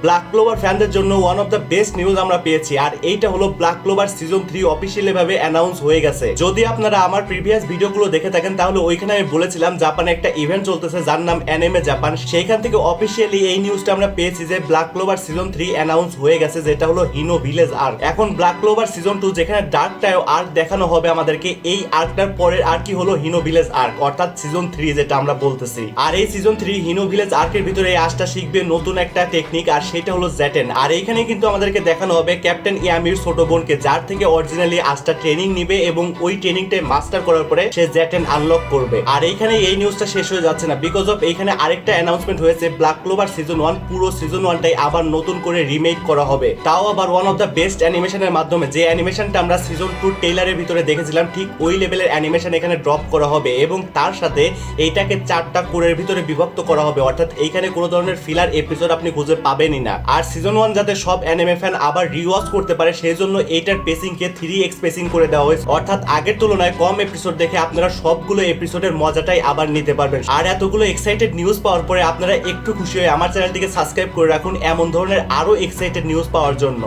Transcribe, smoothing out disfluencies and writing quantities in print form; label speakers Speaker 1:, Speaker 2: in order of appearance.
Speaker 1: Black clover ফ্যানদের জন্য one of the best news আমরা পেয়েছি, আর এইটা হলো ব্ল্যাক ক্লোভার সিজন 3 অফিসিয়ালি ভাবে অ্যানাউন্স হয়ে গেছে। যদি আপনারা আমার প্রিভিয়াস ভিডিওগুলো দেখে থাকেন তাহলে ওইখানে আমি বলেছিলাম জাপানে একটা ইভেন্ট চলতেছে যার নাম অ্যানিমে জাপান। সেইখান থেকে অফিসিয়ালি এই নিউজটা আমরা পেয়েছি যে ব্ল্যাক ক্লোভার সিজন 3 অ্যানাউন্স হয়ে গেছে, যেটা হলো হিনো ভিলেজ আর্ক। এখন ব্ল্যাক ক্লোভার সিজন 2 যেখানে ডার্ক টাইও আর্ক দেখানো হবে আমাদেরকে, এই আর্কটার পরের আর কি হলো হিনো ভিলেজ আর্ক, অর্থাৎ সিজন 3 যেটা আমরা বলতেছি। আর এই সিজন 3 হিনো ভিলেজ আর্কের ভিতরে এই আশটা শিখবে নতুন একটা টেকনিক, আর সেটা হলো জ্যাটেন। আর এইখানে কিন্তু আমাদেরকে দেখানো হবে ক্যাপ্টেন ইয়ামির ছোট বোনকে, যার থেকে অরিজিনালি আশটা ট্রেনিং নিবে এবং ওই ট্রেনিংটাই মাস্টার করার পরে সে জ্যাটেন আনলক করবে। আর এইখানে এই নিউজটা শেষ হয়ে যাচ্ছে না, বিকজ অফ এইখানে আরেকটা অ্যানাউন্সমেন্ট হয়েছে ব্ল্যাক ক্লোভার সিজন 1 পুরো সিজন 1টাই আবার নতুন করে রিমেক করা হবে, তাও আবার ওয়ান অফ দ্য বেস্ট অ্যানিমেশনের মাধ্যমে। যে অ্যানিমেশনটা আমরা সিজন 2 ট্রেইলারের ভিতরে দেখেছিলাম ঠিক ওই লেভেলের অ্যানিমেশন এখানে ড্রপ করা হবে, এবং তার সাথে এইটাকে 4টা কোরের ভিতরে বিভক্ত করা হবে, অর্থাৎ এইখানে কোনো ধরনের ফিলার এপিসোড আপনি খুঁজে পাবেনই না। আর সিজন 1 যাতে সব অ্যানিমে ফ্যান আবার রিওয়াচ করতে পারে সেই জন্য এইটার পেসিংকে 3x পেসিং করে দেওয়া হয়েছে, অর্থাৎ আগের তুলনায় কম এপিসোড দেখে আপনারা সবগুলো এপিসোডের মজাটাই আবার নিতে পারবেন। আর এতগুলো এক্সাইটেড নিউজ পাওয়ার পরে আপনারা একটু খুশি হয়ে আমার চ্যানেলটিকে সাবস্ক্রাইব করে রাখুন এমন ধরনের আরো এক্সাইটেড নিউজ পাওয়ার জন্য।